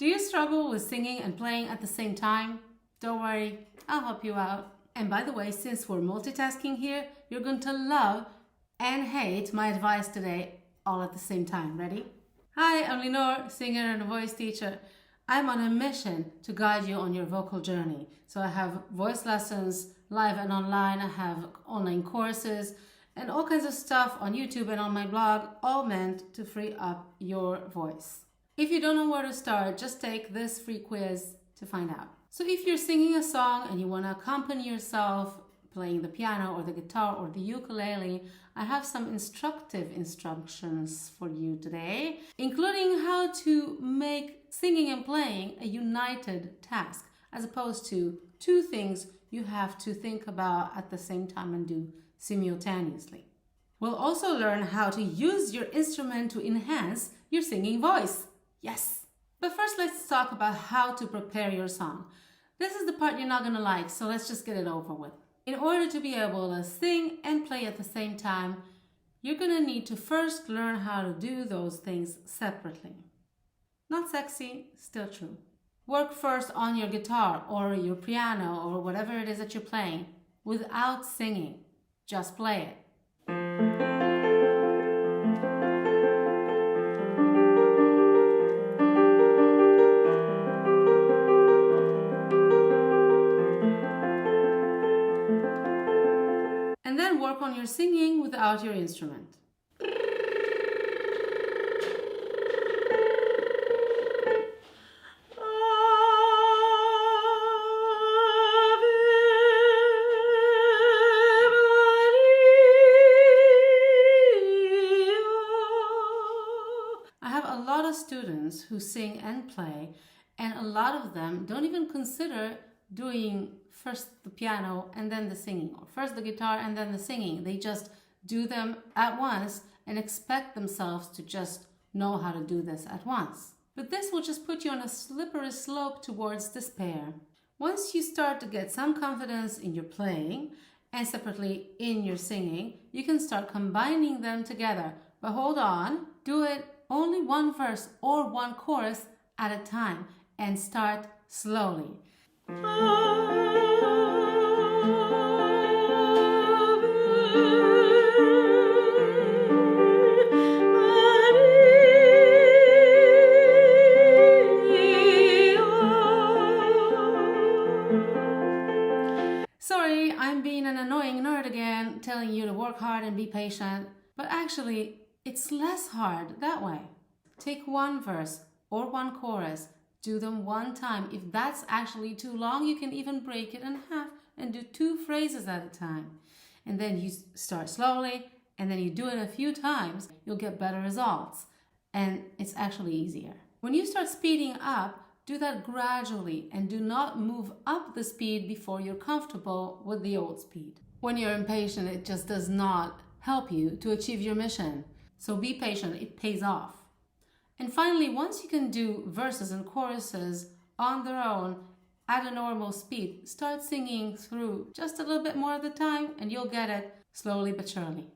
Do you struggle with singing and playing at the same time? Don't worry, I'll help you out. And by the way, since we're multitasking here, you're going to love and hate my advice today all at the same time. Ready? Hi, I'm Lenore, singer and a voice teacher. I'm on a mission to guide you on your vocal journey. So I have voice lessons, live and online. I have online courses and all kinds of stuff on YouTube and on my blog, all meant to free up your voice. If you don't know where to start, just take this free quiz to find out. So if you're singing a song and you want to accompany yourself playing the piano or the guitar or the ukulele, I have some instructive instructions for you today, including how to make singing and playing a united task, as opposed to two things you have to think about at the same time and do simultaneously. We'll also learn how to use your instrument to enhance your singing voice. Yes! But first, let's talk about how to prepare your song. This is the part you're not going to like, so let's just get it over with. In order to be able to sing and play at the same time, you're going to need to first learn how to do those things separately. Not sexy, still true. Work first on your guitar or your piano or whatever it is that you're playing without singing. Just play it. And then work on your singing without your instrument. I have a lot of students who sing and play, and a lot of them don't even consider doing first the piano and then the singing, or first the guitar and then the singing. They just do them at once and expect themselves to just know how to do this at once. But this will just put you on a slippery slope towards despair. Once you start to get some confidence in your playing and separately in your singing, you can start combining them together. But hold on, do it only one verse or one chorus at a time and start slowly. Sorry, I'm being an annoying nerd again, telling you to work hard and be patient, but actually, it's less hard that way. Take one verse or one chorus, do them one time. If that's actually too long, you can even break it in half and do two phrases at a time. And then you start slowly, and then you do it a few times, you'll get better results. And it's actually easier. When you start speeding up, do that gradually and do not move up the speed before you're comfortable with the old speed. When you're impatient, it just does not help you to achieve your mission. So be patient, it pays off. And finally, once you can do verses and choruses on their own at a normal speed, start singing through just a little bit more of the time and you'll get it slowly but surely.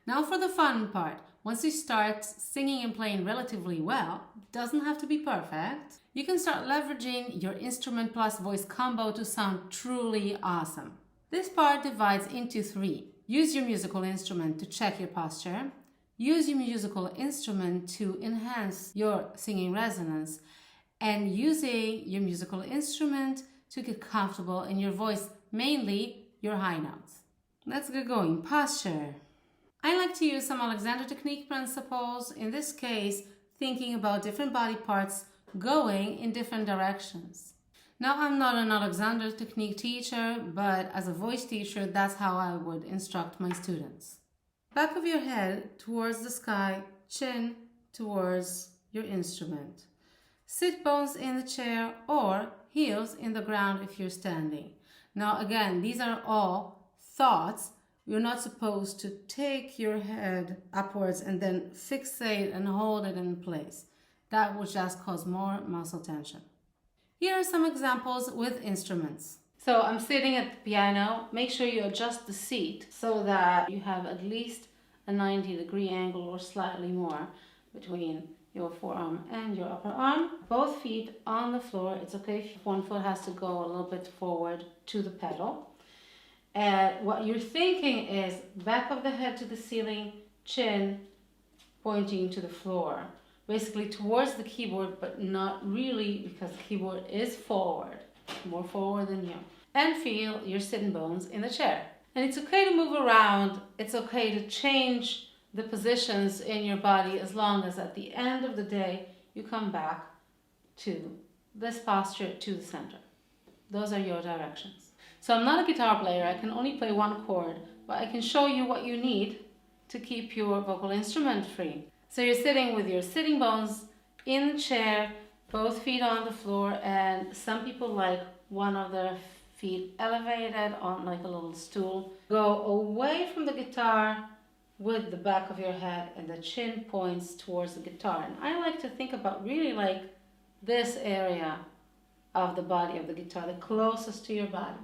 Now for the fun part. Once you start singing and playing relatively well, doesn't have to be perfect, you can start leveraging your instrument plus voice combo to sound truly awesome. This part divides into three. Use your musical instrument to check your posture. Use your musical instrument to enhance your singing resonance. And using your musical instrument to get comfortable in your voice, mainly your high notes. Let's get going. Posture. I like to use some Alexander technique principles, in this case, thinking about different body parts going in different directions. Now, I'm not an Alexander technique teacher, but as a voice teacher, that's how I would instruct my students. Back of your head towards the sky, chin towards your instrument. Sit bones in the chair or heels in the ground if you're standing. Now again, these are all thoughts. You're not supposed to take your head upwards and then fixate and hold it in place. That would just cause more muscle tension. Here are some examples with instruments. So I'm sitting at the piano. Make sure you adjust the seat so that you have at least a 90-degree angle or slightly more between your forearm and your upper arm. Both feet on the floor. It's okay if one foot has to go a little bit forward to the pedal. And what you're thinking is back of the head to the ceiling, chin pointing to the floor. Basically towards the keyboard, but not really, because the keyboard is forward, more forward than you. And feel your sitting bones in the chair. And it's okay to move around. It's okay to change the positions in your body as long as at the end of the day you come back to this posture, to the center. Those are your directions. So I'm not a guitar player. I can only play one chord, but I can show you what you need to keep your vocal instrument free. So you're sitting with your sitting bones in the chair, both feet on the floor, and some people like one of their feet elevated on like a little stool. Go away from the guitar with the back of your head and the chin points towards the guitar. And I like to think about really like this area of the body of the guitar, the closest to your body.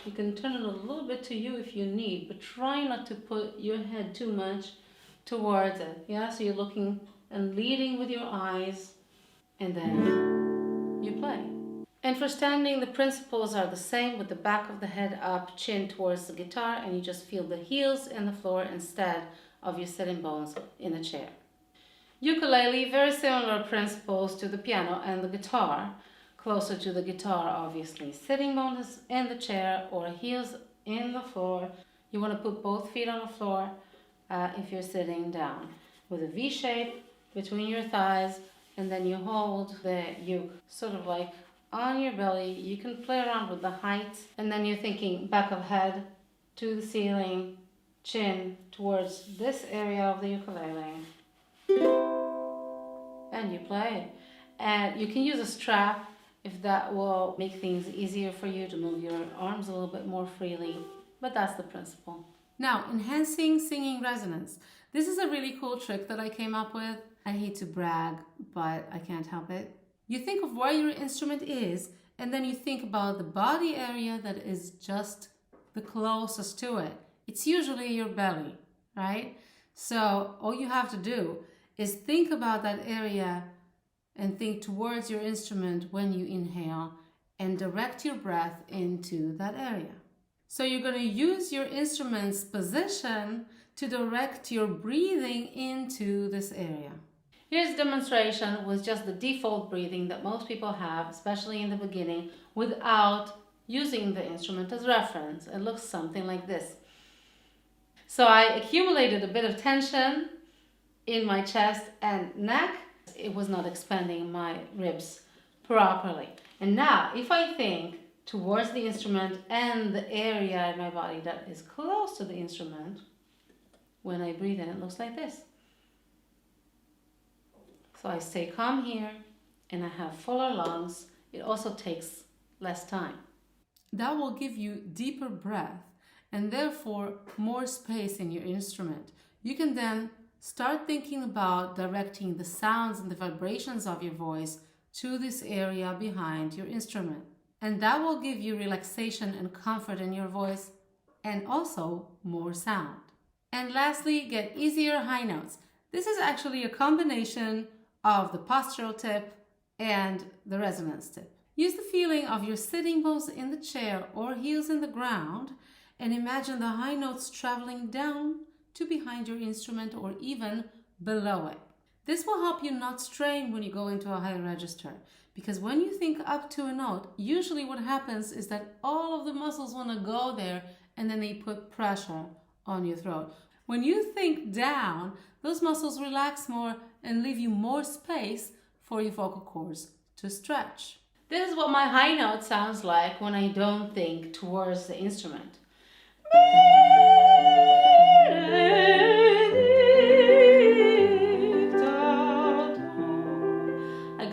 You can turn it a little bit to you if you need, but try not to put your head too much towards it. Yeah, so you're looking and leading with your eyes, and then you play. And for standing, the principles are the same, with the back of the head up, chin towards the guitar, and you just feel the heels in the floor instead of your sitting bones in the chair. Ukulele, very similar principles to the piano and the guitar, closer to the guitar obviously. Sitting bones in the chair or heels in the floor. You want to put both feet on the floor if you're sitting down, with a V shape between your thighs, and then you hold the uke sort of like on your belly. You can play around with the height, and then you're thinking back of head to the ceiling, chin towards this area of the ukulele, and you play. And you can use a strap if that will make things easier for you to move your arms a little bit more freely, but that's the principle. Now, enhancing singing resonance. This is a really cool trick that I came up with. I hate to brag, but I can't help it. You think of where your instrument is, and then you think about the body area that is just the closest to it. It's usually your belly, right? So all you have to do is think about that area and think towards your instrument when you inhale, and direct your breath into that area. So you're going to use your instrument's position to direct your breathing into this area. Here's a demonstration with just the default breathing that most people have, especially in the beginning, without using the instrument as reference. It looks something like this. So I accumulated a bit of tension in my chest and neck. It was not expanding my ribs properly. And now, if I think towards the instrument and the area in my body that is close to the instrument, when I breathe in, it looks like this. So I stay calm here, and I have fuller lungs. It also takes less time. That will give you deeper breath and therefore more space in your instrument. You can then start thinking about directing the sounds and the vibrations of your voice to this area behind your instrument. And that will give you relaxation and comfort in your voice, and also more sound. And lastly, get easier high notes. This is actually a combination of the postural tip and the resonance tip. Use the feeling of your sitting bones in the chair or heels in the ground, and imagine the high notes traveling down to behind your instrument or even below it. This will help you not strain when you go into a higher register, because when you think up to a note, usually what happens is that all of the muscles want to go there, and then they put pressure on your throat. When you think down, those muscles relax more and leave you more space for your vocal cords to stretch. This is what my high note sounds like when I don't think towards the instrument.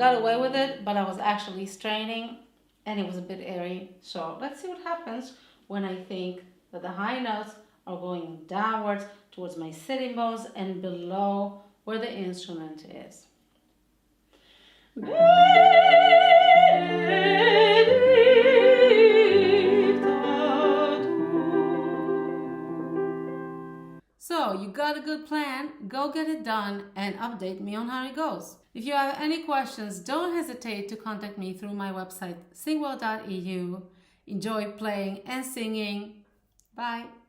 got away with it, but I was actually straining and it was a bit airy. So let's see what happens when I think that the high notes are going downwards towards my sitting bones and below where the instrument is. So you got a good plan, go get it done and update me on how it goes. If you have any questions, don't hesitate to contact me through my website singwell.eu. Enjoy playing and singing. Bye.